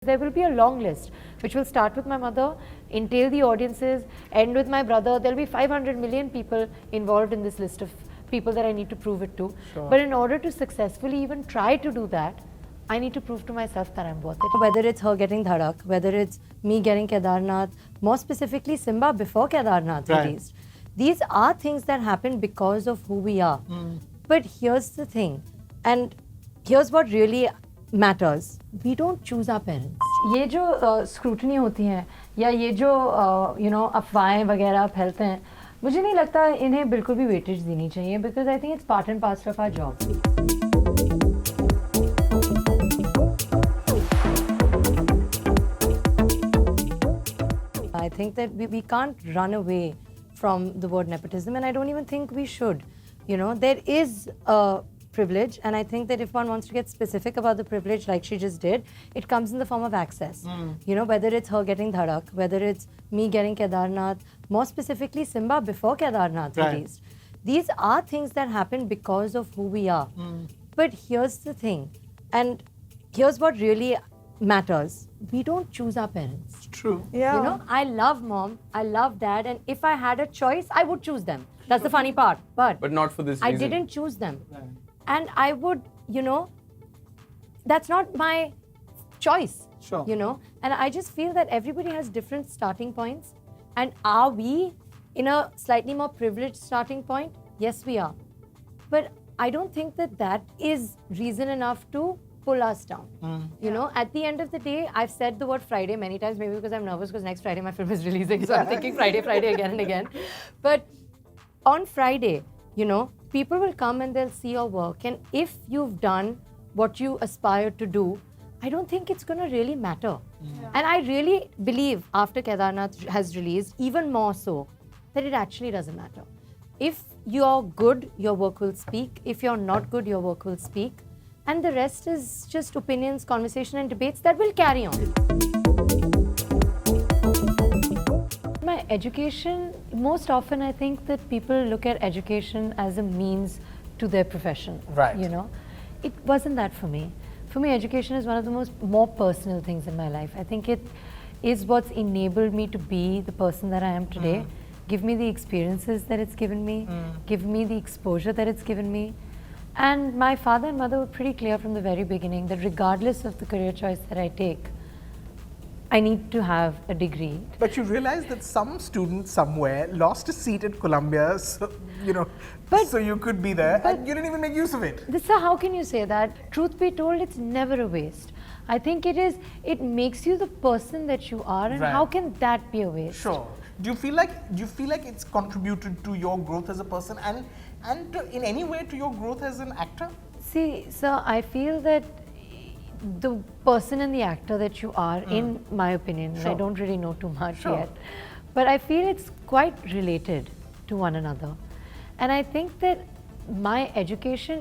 There will be a long list which will start with my mother, entail the audiences, end with my brother. There'll be 500 million people involved in this list of people that I need to prove it to. Sure. But in order to successfully even try to do that, I need to prove to myself that I'm worth it. Whether it's her getting Dhadak, whether it's me getting Kedarnath, more specifically Simba before Kedarnath released. These are things that happen because of who we are. But here's the thing, and here's what really matters. We don't choose our parents. ये जो scrutiny होती हैं या ये जो अफवाहें वगैरह फैलते हैं, मुझे नहीं लगता इन्हें बिल्कुल भी वेटेज देनी चाहिए because I think it's part and parcel of our job. I think that we can't run away from the word nepotism, and I don't even think we should. You know, there is a privilege, and I think that if one wants to get specific about the privilege like she just did, it comes in the form of access. You know, whether it's her getting Dhadak, whether it's me getting Kedarnath, more specifically Simba before Kedarnath released. These are things that happen because of who we are. But here's the thing, and here's what really matters. We don't choose our parents. It's true. Yeah. You know, I love mom, I love dad, and if I had a choice, I would choose them. That's the funny part. But not for this I reason. didn't choose them. And I would, you know, that's not my choice. Sure. You know, and I just feel that everybody has different starting points. And are we in a slightly more privileged starting point? Yes, we are. But I don't think that that is reason enough to pull us down. You know, at the end of the day, I've said the word Friday many times, maybe because I'm nervous because next Friday my film is releasing. So I'm thinking Friday again and again. But on Friday, you know, people will come and they'll see your work. And if you've done what you aspire to do, I don't think it's going to really matter. And I really believe after Kedarnath has released, even more so, that it actually doesn't matter. If you're good, your work will speak. If you're not good, your work will speak. And the rest is just opinions, conversation and debates that will carry on. My education, most often I think that people look at education as a means to their profession. Right. You know, it wasn't that for me. For me, education is one of the more personal things in my life. I think it is what's enabled me to be the person that I am today. Give me the experiences that it's given me, give me the exposure that it's given me. And my father and mother were pretty clear from the very beginning that regardless of the career choice that I take, I need to have a degree. But you realize that some student somewhere lost a seat at Columbia, so, you know, so you could be there, and you didn't even make use of it. So how can you say that? Truth be told, it's never a waste. I think it makes you the person that you are, and how can that be a waste? Sure. Do you feel like it's contributed to your growth as a person and in any way to your growth as an actor? See, sir, I feel that the person and the actor that you are, in my opinion, and I don't really know too much yet, but I feel it's quite related to one another. And I think that my education,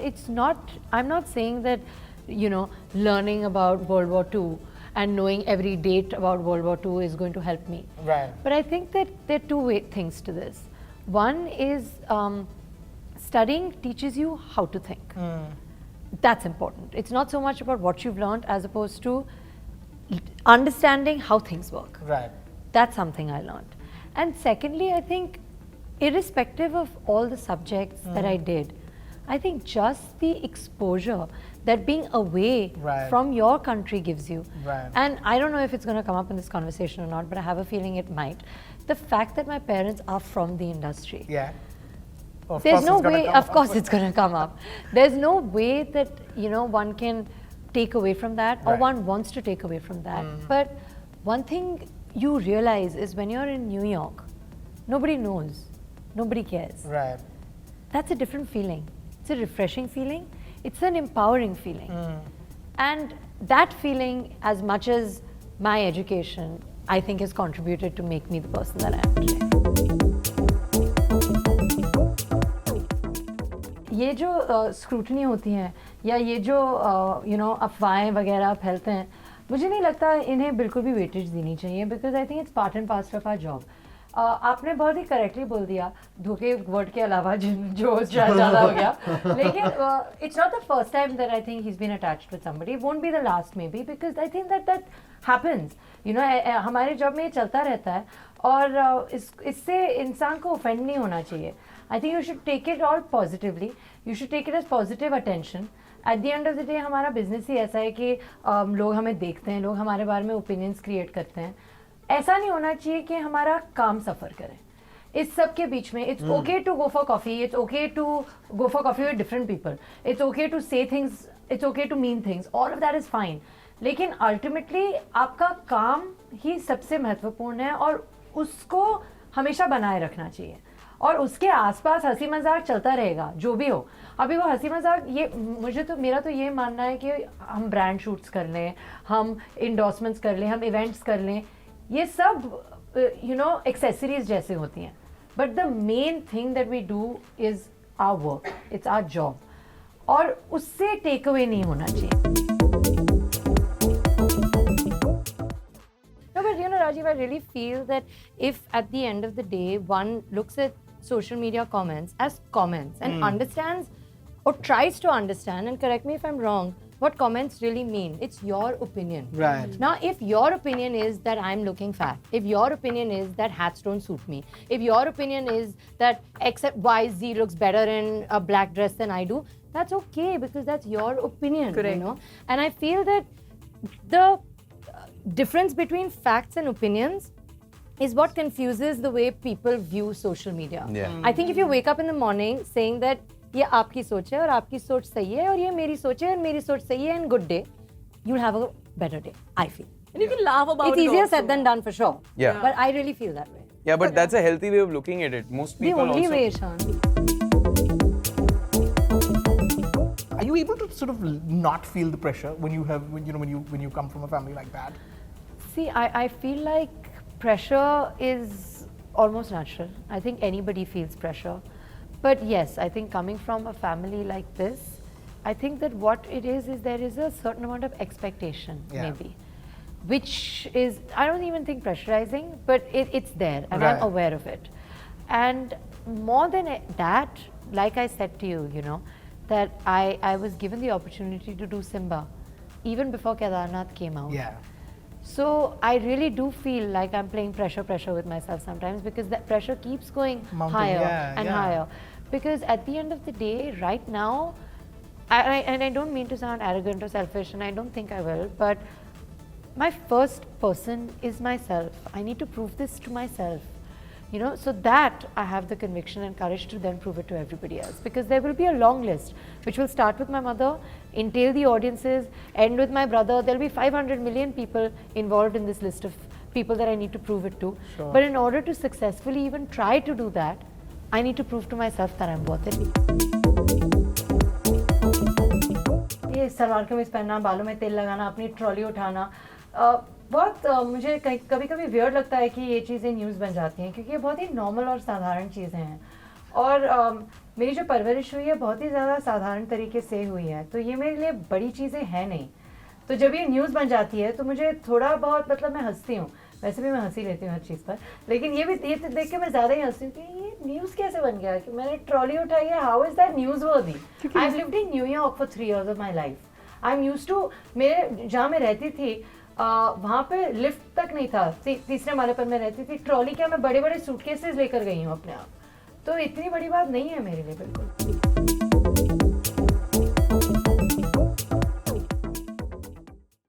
I'm not saying that, you know, learning about World War II and knowing every date about World War II is going to help me. Right. But I think that there are two things to this. One is studying teaches you how to think. That's important. It's not so much about what you've learned as opposed to understanding how things work. Right. That's something I learned. And secondly, I think irrespective of all the subjects that I did, I think just the exposure that being away from your country gives you. Right. And I don't know if it's going to come up in this conversation or not, but I have a feeling it might. The fact that my parents are from the industry. Yeah. There's no way, of course it's going to come up. There's no way that, you know, one can take away from that or one wants to take away from that. But one thing you realize is when you're in New York, nobody knows, nobody cares. Right. That's a different feeling. It's a refreshing feeling. It's an empowering feeling. And that feeling, as much as my education, I think has contributed to make me the person that I am today. ये जो scrutiny होती हैं या ये जो अफवाहें वगैरह फैलते हैं, मुझे नहीं लगता इन्हें बिल्कुल भी वेटेज देनी चाहिए because I think it's part and parcel of our job. आपने बहुत ही करेक्टली बोल दिया, धोखे वर्ड के अलावा जो ज़्यादा हो गया, लेकिन it's not the first time that I think he's been attached with somebody. It won't be the last maybe because I think that happens. You know, हमारे जॉब में ये चलता रहता है और इससे इंसान को ऑफेंड नहीं होना चाहिए. I think you should take it all positively. You should take it as positive attention. At the end of the day हमारा बिजनेस ही ऐसा है कि लोग हमें देखते हैं, लोग हमारे बारे में ओपिनियंस क्रिएट करते हैं. ऐसा नहीं होना चाहिए कि हमारा काम सफ़र करे. इस सब के बीच में it's okay to go for coffee, it's okay to go for coffee with different people, it's okay to say things, it's okay to mean things, all of that is fine. लेकिन ultimately आपका काम ही सबसे महत्वपूर्ण है और उसको हमेशा बनाए रखना चाहिए और उसके आसपास हंसी मजाक चलता रहेगा जो भी हो. अभी वो हंसी मजाक ये मेरा तो ये मानना है कि हम ब्रांड शूट्स कर लें, हम इंडोर्समेंट्स कर लें, हम इवेंट्स कर लें, ये सब you know accessories जैसे होती हैं. But the main thing that we do is our work. It's our job. और उससे टेक अवे नहीं होना चाहिए. No, but you know, Rajiv, I really feel that if at the end of the day one looks at social media comments as comments and understands or tries to understand, and correct me if I'm wrong, what comments really mean. It's your opinion. Right. Now, if your opinion is that I'm looking fat, if your opinion is that hats don't suit me, if your opinion is that XYZ looks better in a black dress than I do, that's okay because that's your opinion. Correct. You know? And I feel that the difference between facts and opinions is what confuses the way people view social media. Yeah. I think if you wake up in the morning saying that ये आपकी सोच है और आपकी सोच सही है और ये मेरी सोच है और मेरी सोच सही है, and good day, you'll have a better day, I feel. And you can laugh about it's it easier also. said than done for sure. Yeah. But I really feel that way. Yeah, but that's a healthy way of looking at it. Most The people only also. way, Shan. Are you able to sort of not feel the pressure when you come from a family like that? See, I feel like pressure is almost natural. I think anybody feels pressure. But yes, I think coming from a family like this, I think that what it is there is a certain amount of expectation, maybe, which is, I don't even think pressurizing, but it's there and I'm aware of it. And more than that, like I said to you, you know, that I was given the opportunity to do Simba even before Kedarnath came out. Yeah. So I really do feel like I'm playing pressure with myself sometimes because that pressure keeps going higher and higher. Because at the end of the day, right now, and I don't mean to sound arrogant or selfish, and I don't think I will, but my first person is myself. I need to prove this to myself. You know, so that I have the conviction and courage to then prove it to everybody else. Because there will be a long list, which will start with my mother, entail the audiences, end with my brother. There'll be 500 million people involved in this list of people that I need to prove it to. Sure. But in order to successfully even try to do that, I need to prove to myself that I'm worth it. ये सलवार कमीज पहनना, बालों में तेल लगाना, अपनी trolley उठाना, बहुत मुझे कभी-कभी वियर्ड लगता है कि ये चीज़ें न्यूज़ बन जाती हैं क्योंकि ये बहुत ही नॉर्मल और साधारण चीज़ें हैं और मेरी जो परवरिश हुई है बहुत ही ज़्यादा साधारण तरीके से हुई है, तो ये मेरे लिए बड़ी चीज़ें हैं नहीं. तो जब ये न्यूज़ बन जाती है तो मुझे थोड़ा बहुत, मतलब मैं हंसती हूँ, वैसे भी मैं हंसी लेती हूँ हर चीज़ पर, लेकिन ये देख के मैं ज़्यादा ही हंसती हूँ कि ये न्यूज़ कैसे बन गया कि मैंने ट्रॉली उठाई है. How is that newsworthy? I have lived in New York for 3 years of my life. I am used to, मेरे जहाँ मैं रहती थी वहाँ पे लिफ्ट तक नहीं था, तीसरे माले पर मैं रहती थी. ट्रॉली क्या, मैं बड़े बड़े सूटकेसेस लेकर गई हूँ अपने आप, तो इतनी बड़ी बात नहीं है मेरे लिए बिल्कुल.